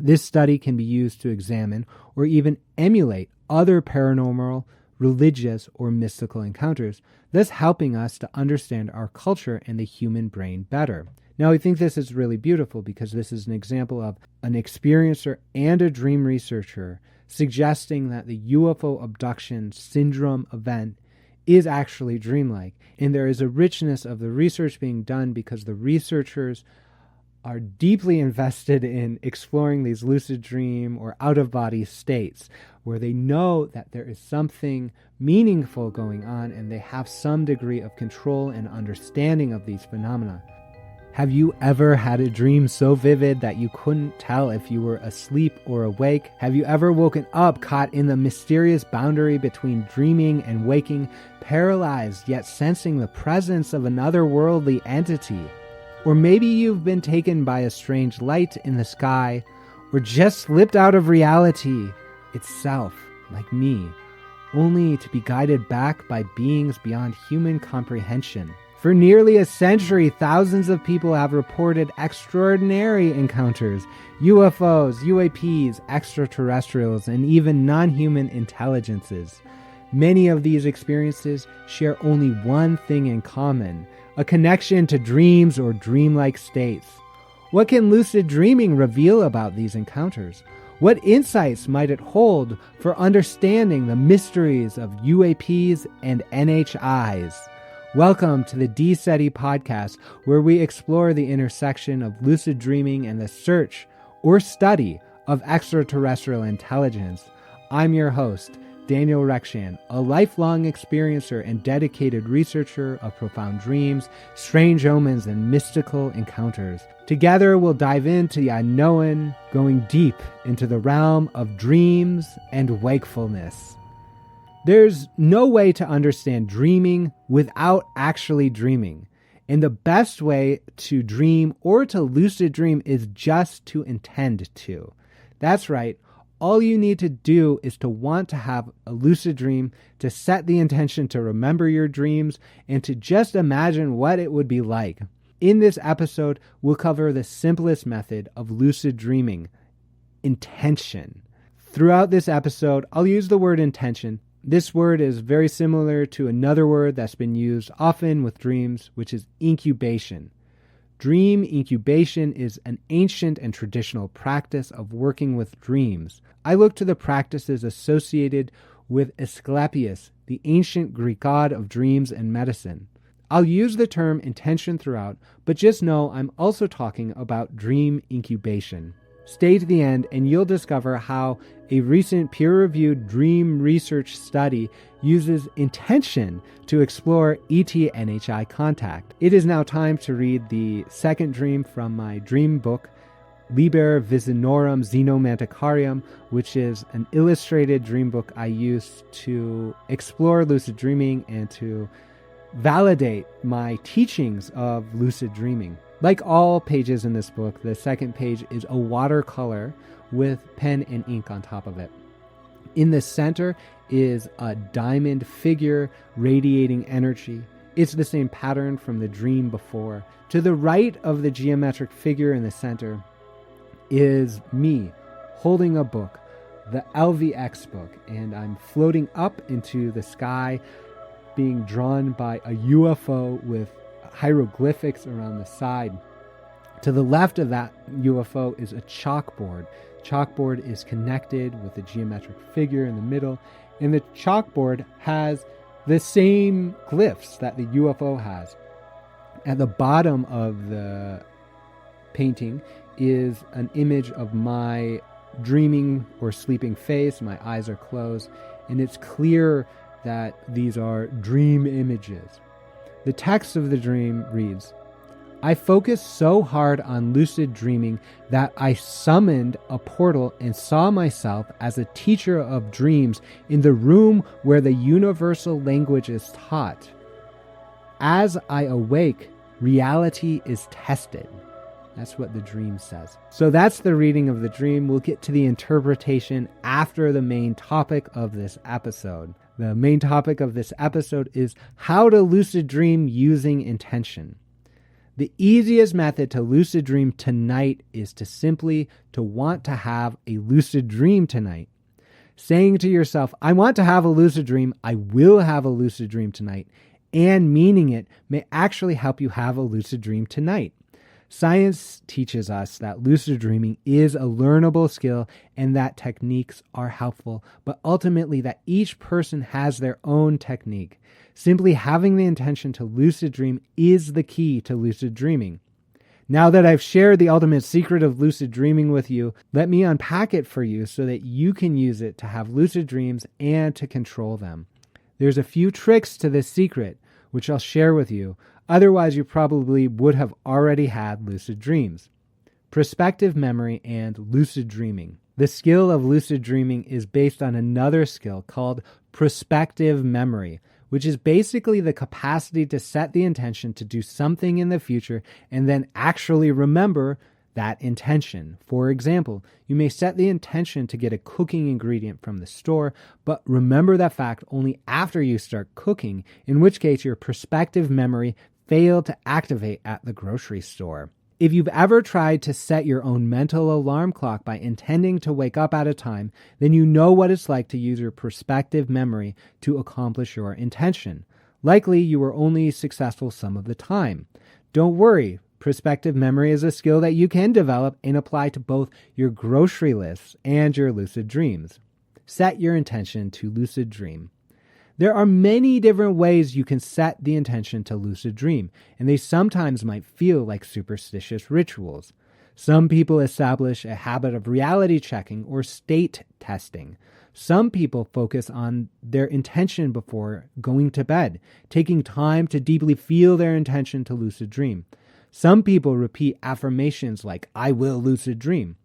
This study can be used to examine or even emulate other paranormal, religious, or mystical encounters, thus helping us to understand our culture and the human brain better. Now, I think this is really beautiful because this is an example of an experiencer and a dream researcher suggesting that the UFO abduction syndrome event is actually dreamlike. And there is a richness of the research being done because the researchers are deeply invested in exploring these lucid dream or out-of-body states where they know that there is something meaningful going on and they have some degree of control and understanding of these phenomena. Have you ever had a dream so vivid that you couldn't tell if you were asleep or awake? Have you ever woken up caught in the mysterious boundary between dreaming and waking, paralyzed yet sensing the presence of another worldly entity? Or maybe you've been taken by a strange light in the sky, or just slipped out of reality itself, like me, only to be guided back by beings beyond human comprehension. For nearly a century, thousands of people have reported extraordinary encounters, UFOs, UAPs, extraterrestrials, and even non-human intelligences. Many of these experiences share only one thing in common: a connection to dreams or dreamlike states. What can lucid dreaming reveal about these encounters? What insights might it hold for understanding the mysteries of UAPs and NHIs? Welcome to the D-SETI podcast, where we explore the intersection of lucid dreaming and the search or study of extraterrestrial intelligence. I'm your host, Daniel Rekshan, a lifelong experiencer and dedicated researcher of profound dreams, strange omens, and mystical encounters. Together, we'll dive into the unknown, going deep into the realm of dreams and wakefulness. There's no way to understand dreaming without actually dreaming. And the best way to dream or to lucid dream is just to intend to. That's right. All you need to do is to want to have a lucid dream, to set the intention to remember your dreams, and to just imagine what it would be like. In this episode, we'll cover the simplest method of lucid dreaming: intention. Throughout this episode, I'll use the word intention. This word is very similar to another word that's been used often with dreams, which is incubation. Dream incubation is an ancient and traditional practice of working with dreams. I look to the practices associated with Asclepius, the ancient Greek god of dreams and medicine. I'll use the term intention throughout, but just know I'm also talking about dream incubation. Stay to the end and you'll discover how a recent peer-reviewed dream research study uses intention to explore ET and NHI contact. It is now time to read the second dream from my dream book, Liber Visionorum Xenomanticarium, which is an illustrated dream book I use to explore lucid dreaming and to validate my teachings of lucid dreaming. Like all pages in this book, the second page is a watercolor with pen and ink on top of it. In the center is a diamond figure radiating energy. It's the same pattern from the dream before. To the right of the geometric figure in the center is me holding a book, the LVX book, and I'm floating up into the sky, being drawn by a UFO with hieroglyphics around the side. To the left of that UFO is a chalkboard. Chalkboard is connected with the geometric figure in the middle, and the chalkboard has the same glyphs that the UFO has. At the bottom of the painting is an image of my dreaming or sleeping face. My eyes are closed, and it's clear that these are dream images. The text of the dream reads, "I focused so hard on lucid dreaming that I summoned a portal and saw myself as a teacher of dreams in the room where the universal language is taught. As I awake, reality is tested." That's what the dream says. So that's the reading of the dream. We'll get to the interpretation after the main topic of this episode. The main topic of this episode is how to lucid dream using intention. The easiest method to lucid dream tonight is to simply want to have a lucid dream tonight. Saying to yourself, I want to have a lucid dream, I will have a lucid dream tonight, and meaning it may actually help you have a lucid dream tonight. Science teaches us that lucid dreaming is a learnable skill and that techniques are helpful, but ultimately that each person has their own technique. Simply having the intention to lucid dream is the key to lucid dreaming. Now that I've shared the ultimate secret of lucid dreaming with you, let me unpack it for you so that you can use it to have lucid dreams and to control them. There's a few tricks to this secret, which I'll share with you. Otherwise, you probably would have already had lucid dreams. Prospective memory and lucid dreaming. The skill of lucid dreaming is based on another skill called prospective memory, which is basically the capacity to set the intention to do something in the future and then actually remember that intention. For example, you may set the intention to get a cooking ingredient from the store, but remember that fact only after you start cooking, in which case your prospective memory failed to activate at the grocery store. If you've ever tried to set your own mental alarm clock by intending to wake up at a time, then you know what it's like to use your prospective memory to accomplish your intention. Likely, you were only successful some of the time. Don't worry, prospective memory is a skill that you can develop and apply to both your grocery lists and your lucid dreams. Set your intention to lucid dream. There are many different ways you can set the intention to lucid dream, and they sometimes might feel like superstitious rituals. Some people establish a habit of reality checking or state testing. Some people focus on their intention before going to bed, taking time to deeply feel their intention to lucid dream. Some people repeat affirmations like, I will lucid dream.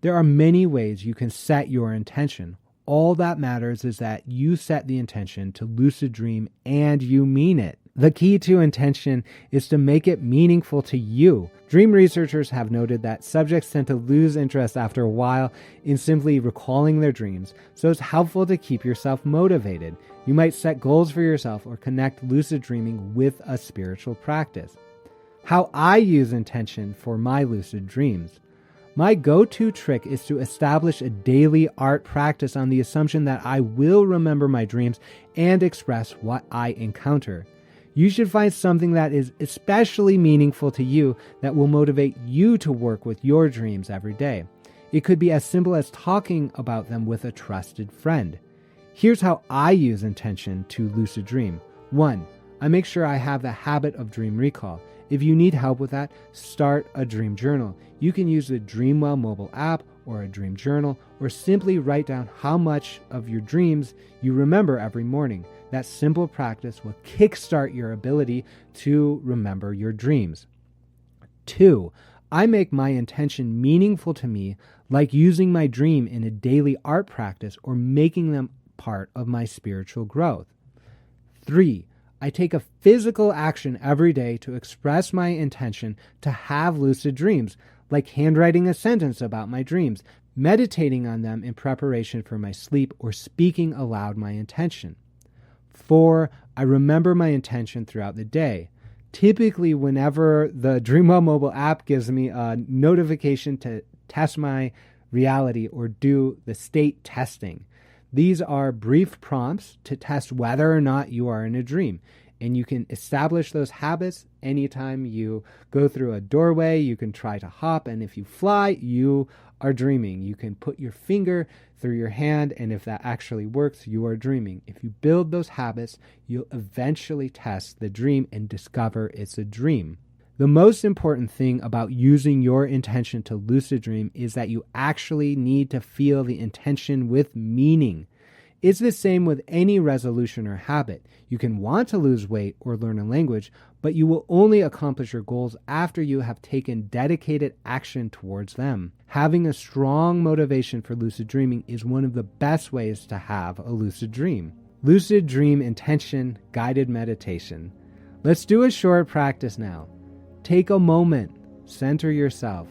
There are many ways you can set your intention. All that matters is that you set the intention to lucid dream and you mean it. The key to intention is to make it meaningful to you. Dream researchers have noted that subjects tend to lose interest after a while in simply recalling their dreams, so it's helpful to keep yourself motivated. You might set goals for yourself or connect lucid dreaming with a spiritual practice. How I use intention for my lucid dreams. My go-to trick is to establish a daily art practice on the assumption that I will remember my dreams and express what I encounter. You should find something that is especially meaningful to you that will motivate you to work with your dreams every day. It could be as simple as talking about them with a trusted friend. Here's how I use intention to lucid dream. 1. I make sure I have the habit of dream recall. If you need help with that, start a dream journal. You can use the Dreamwell mobile app or a dream journal, or simply write down how much of your dreams you remember every morning. That simple practice will kickstart your ability to remember your dreams. 2. I make my intention meaningful to me, like using my dream in a daily art practice or making them part of my spiritual growth. 3. I take a physical action every day to express my intention to have lucid dreams, like handwriting a sentence about my dreams, meditating on them in preparation for my sleep, or speaking aloud my intention. 4. I remember my intention throughout the day. Typically, whenever the Dreamwell mobile app gives me a notification to test my reality or do the state testing. These are brief prompts to test whether or not you are in a dream. And you can establish those habits anytime you go through a doorway. You can try to hop, and if you fly, you are dreaming. You can put your finger through your hand, and if that actually works, you are dreaming. If you build those habits, you'll eventually test the dream and discover it's a dream. The most important thing about using your intention to lucid dream is that you actually need to feel the intention with meaning. It's the same with any resolution or habit. You can want to lose weight or learn a language, but you will only accomplish your goals after you have taken dedicated action towards them. Having a strong motivation for lucid dreaming is one of the best ways to have a lucid dream. Lucid dream intention guided meditation. Let's do a short practice now. Take a moment, center yourself,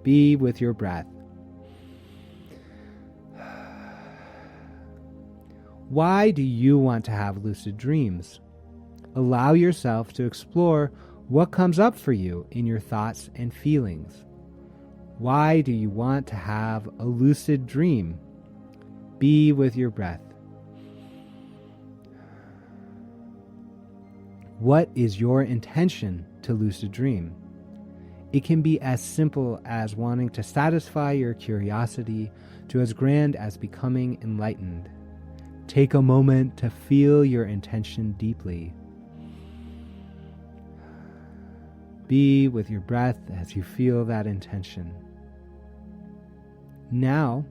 be with your breath. Why do you want to have lucid dreams? Allow yourself to explore What comes up for you in your thoughts and feelings? Why do you want to have a lucid dream? Be with your breath. What is your intention to lucid dream? It can be as simple as wanting to satisfy your curiosity to as grand as becoming enlightened. Take a moment to feel your intention deeply. Be with your breath as you feel that intention. Now,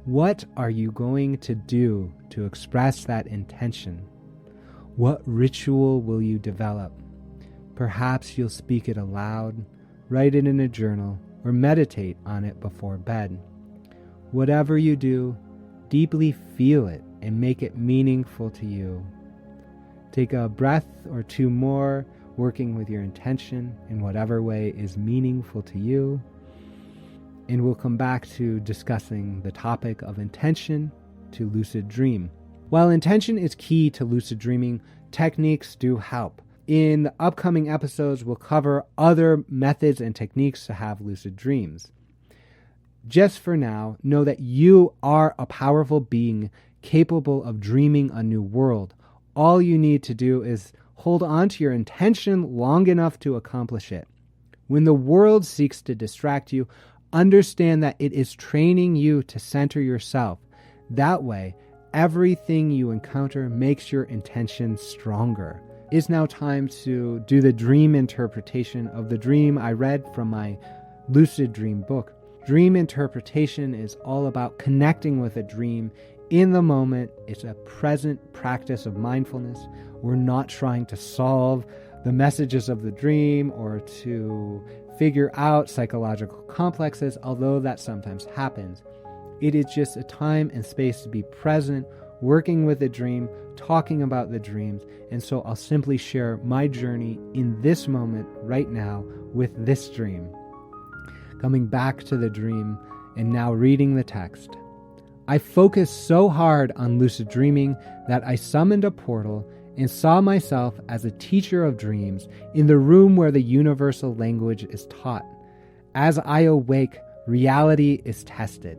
what are you going to do to express that intention? What ritual will you develop? Perhaps you'll speak it aloud, write it in a journal, or meditate on it before bed. Whatever you do, deeply feel it and make it meaningful to you. Take a breath or two more, working with your intention in whatever way is meaningful to you. And we'll come back to discussing the topic of intention to lucid dream. While intention is key to lucid dreaming, techniques do help. In the upcoming episodes, we'll cover other methods and techniques to have lucid dreams. Just for now, know that you are a powerful being capable of dreaming a new world. All you need to do is hold on to your intention long enough to accomplish it. When the world seeks to distract you, understand that it is training you to center yourself. That way, everything you encounter makes your intention stronger. It's now time to do the dream interpretation of the dream I read from my Lucid Dream book. Dream interpretation is all about connecting with a dream in the moment. It's a present practice of mindfulness. We're not trying to solve the messages of the dream or to figure out psychological complexes, although that sometimes happens. It is just a time and space to be present, working with the dream, talking about the dreams, and so I'll simply share my journey in this moment right now with this dream. Coming back to the dream and now reading the text. I focused so hard on lucid dreaming that I summoned a portal and saw myself as a teacher of dreams in the room where the universal language is taught. As I awake, reality is tested.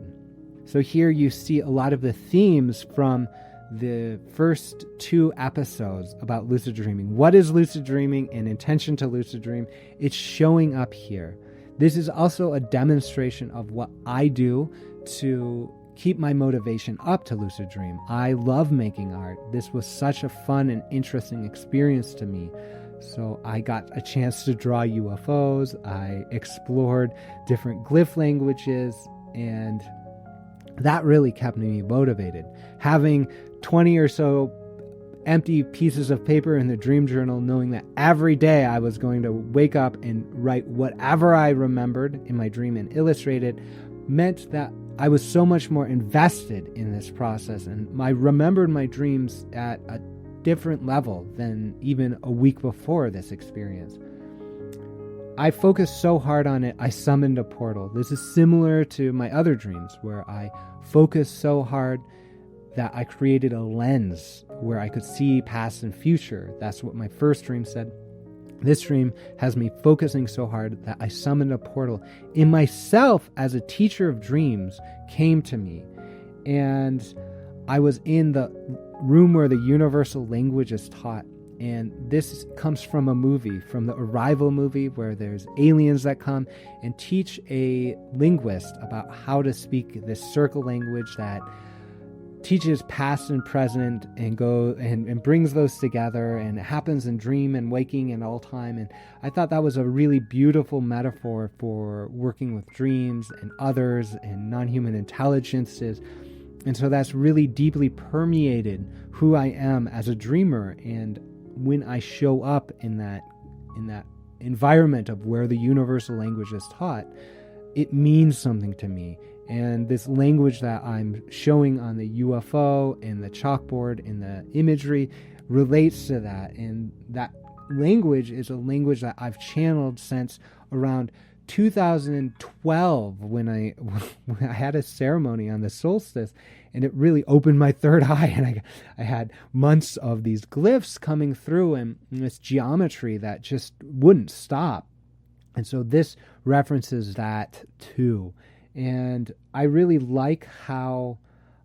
So here you see a lot of the themes from the first two episodes about lucid dreaming. What is lucid dreaming and intention to lucid dream? It's showing up here. This is also a demonstration of what I do to keep my motivation up to lucid dream. I love making art. This was such a fun and interesting experience to me. So I got a chance to draw UFOs. I explored different glyph languages, and that really kept me motivated. Having 20 or so empty pieces of paper in the dream journal, knowing that every day I was going to wake up and write whatever I remembered in my dream and illustrate it, meant that I was so much more invested in this process, and I remembered my dreams at a different level than even a week before this experience. I focused so hard on it, I summoned a portal. This is similar to my other dreams, where I focused so hard that I created a lens where I could see past and future. That's what my first dream said. This dream has me focusing so hard that I summoned a portal. In myself, as a teacher of dreams, came to me. And I was in the room where the universal language is taught. And this comes from a movie, from the Arrival movie, where there's aliens that come and teach a linguist about how to speak this circle language that teaches past and present and and brings those together, and it happens in dream and waking and all time. And I thought that was a really beautiful metaphor for working with dreams and others and non-human intelligences. And so that's really deeply permeated who I am as a dreamer. And when I show up in that environment of where the universal language is taught, it means something to me. And this language that I'm showing on the UFO and the chalkboard and the imagery relates to that. And that language is a language that I've channeled since around 2012 when I had a ceremony on the solstice, and it really opened my third eye, and I had months of these glyphs coming through and this geometry that just wouldn't stop. And so this references that too. And I really like how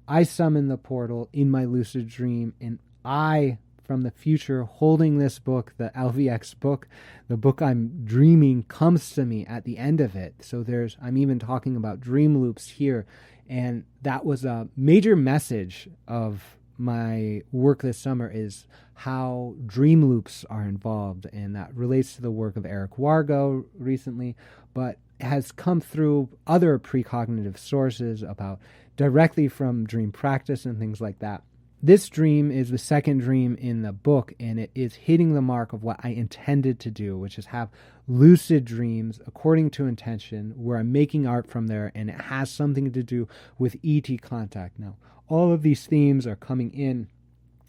I summon the portal in my lucid dream, and I, from the future, holding this book, the LVX book, the book I'm dreaming, comes to me at the end of it. So I'm even talking about dream loops here. And that was a major message of my work this summer, is how dream loops are involved. And that relates to the work of Eric Wargo recently, but has come through other precognitive sources about directly from dream practice and things like that. This dream is the second dream in the book, and it is hitting the mark of what I intended to do, which is have lucid dreams according to intention, where I'm making art from there, and it has something to do with ET contact. Now, all of these themes are coming in,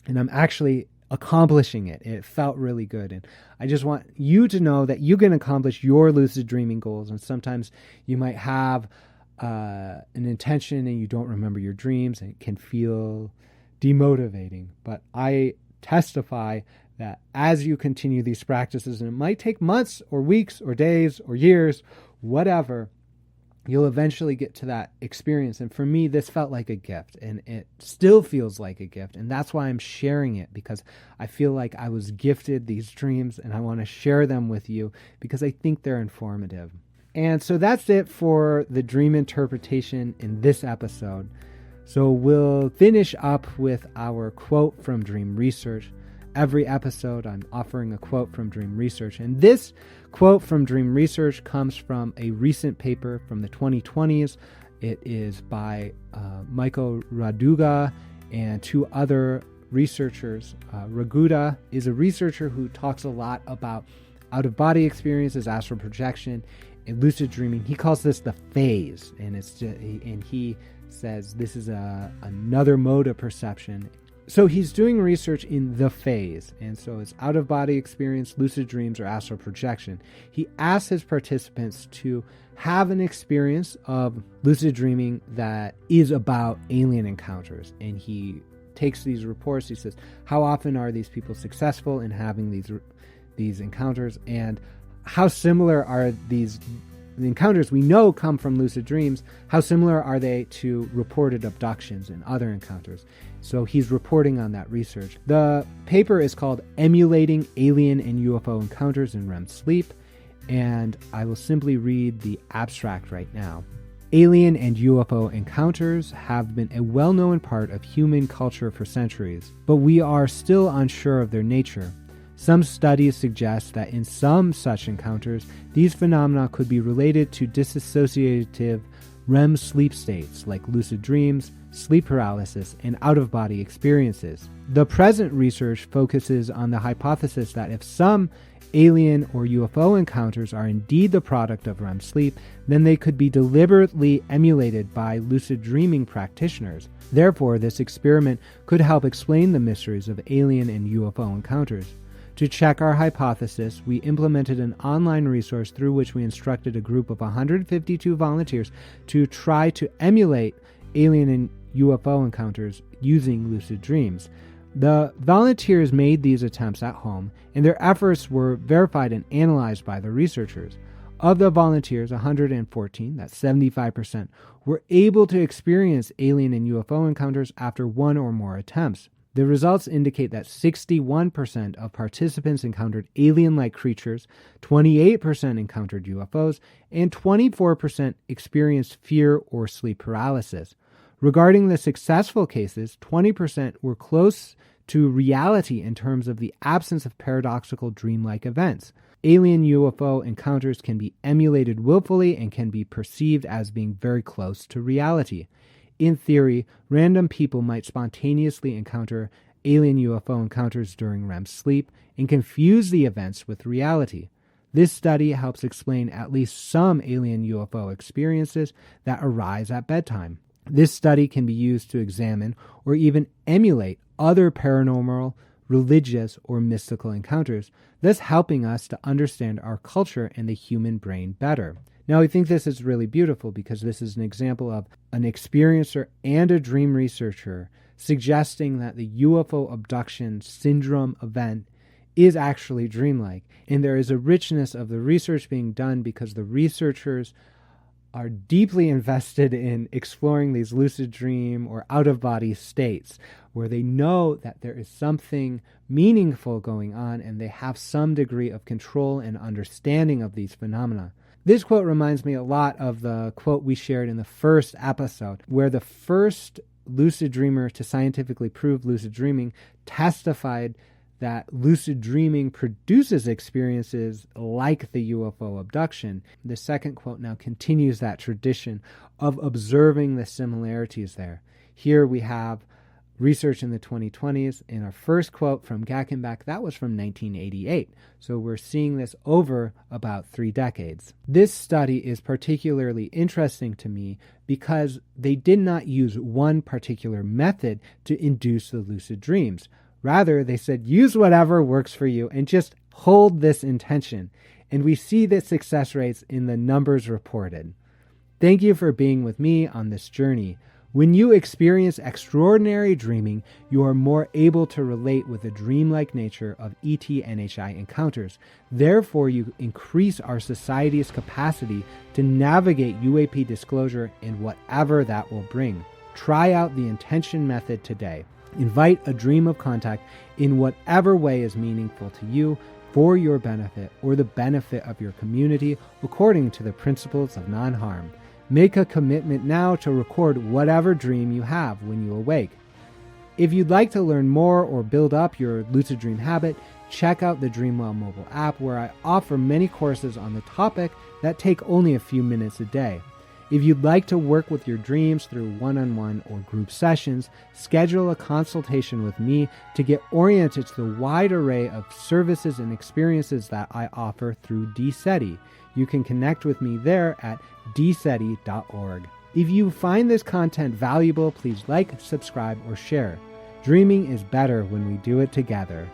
and I'm actually accomplishing it. It felt really good, and I just want you to know that you can accomplish your lucid dreaming goals. And sometimes you might have an intention and you don't remember your dreams, and it can feel demotivating. But I testify that as you continue these practices, and it might take months or weeks or days or years, whatever, you'll eventually get to that experience. And for me, this felt like a gift, and it still feels like a gift. And that's why I'm sharing it, because I feel like I was gifted these dreams, and I want to share them with you because I think they're informative. And so that's it for the dream interpretation in this episode. So we'll finish up with our quote from Dream Research. Every episode, I'm offering a quote from Dream Research. And this quote from Dream Research comes from a recent paper from the 2020s. It is by Michael Raduga and two other researchers. Raguda is a researcher who talks a lot about out-of-body experiences, astral projection, and lucid dreaming. He calls this the phase, and he says this is another mode of perception. So he's doing research in the phase, and so it's out-of-body experience, lucid dreams, or astral projection. He asks his participants to have an experience of lucid dreaming that is about alien encounters, and he takes these reports. He says, how often are these people successful in having these encounters, and how similar are the encounters we know come from lucid dreams, how similar are they to reported abductions and other encounters? So he's reporting on that research. The paper is called Emulating Alien and UFO Encounters in REM Sleep, and I will simply read the abstract right now. Alien and UFO encounters have been a well-known part of human culture for centuries, but we are still unsure of their nature. Some studies suggest that in some such encounters, these phenomena could be related to dissociative REM sleep states like lucid dreams, sleep paralysis, and out-of-body experiences. The present research focuses on the hypothesis that if some alien or UFO encounters are indeed the product of REM sleep, then they could be deliberately emulated by lucid dreaming practitioners. Therefore, this experiment could help explain the mysteries of alien and UFO encounters. To check our hypothesis, we implemented an online resource through which we instructed a group of 152 volunteers to try to emulate alien and UFO encounters using lucid dreams. The volunteers made these attempts at home, and their efforts were verified and analyzed by the researchers. Of the volunteers, 114, that's 75%, were able to experience alien and UFO encounters after one or more attempts. The results indicate that 61% of participants encountered alien-like creatures, 28% encountered UFOs, and 24% experienced fear or sleep paralysis. Regarding the successful cases, 20% were close to reality in terms of the absence of paradoxical dreamlike events. Alien UFO encounters can be emulated willfully and can be perceived as being very close to reality. In theory, random people might spontaneously encounter alien UFO encounters during REM sleep and confuse the events with reality. This study helps explain at least some alien UFO experiences that arise at bedtime. This study can be used to examine or even emulate other paranormal, religious, or mystical encounters, thus helping us to understand our culture and the human brain better. Now, I think this is really beautiful because this is an example of an experiencer and a dream researcher suggesting that the UFO abduction syndrome event is actually dreamlike. And there is a richness of the research being done because the researchers are deeply invested in exploring these lucid dream or out-of-body states where they know that there is something meaningful going on and they have some degree of control and understanding of these phenomena. This quote reminds me a lot of the quote we shared in the first episode, where the first lucid dreamer to scientifically prove lucid dreaming testified that lucid dreaming produces experiences like the UFO abduction. The second quote now continues that tradition of observing the similarities there. Here we have research in the 2020s. In our first quote from Gackenbach, that was from 1988. So we're seeing this over about 3 decades. This study is particularly interesting to me because they did not use one particular method to induce the lucid dreams. Rather, they said, use whatever works for you and just hold this intention. And we see the success rates in the numbers reported. Thank you for being with me on this journey. When you experience extraordinary dreaming, you are more able to relate with the dreamlike nature of ET and HI encounters. Therefore, you increase our society's capacity to navigate UAP disclosure and whatever that will bring. Try out the intention method today. Invite a dream of contact in whatever way is meaningful to you for your benefit or the benefit of your community according to the principles of non-harm. Make a commitment now to record whatever dream you have when you awake. If you'd like to learn more or build up your lucid dream habit, check out the Dreamwell mobile app where I offer many courses on the topic that take only a few minutes a day. If you'd like to work with your dreams through one-on-one or group sessions, schedule a consultation with me to get oriented to the wide array of services and experiences that I offer through D-SETI. You can connect with me there at dseti.org. If you find this content valuable, please like, subscribe, or share. Dreaming is better when we do it together.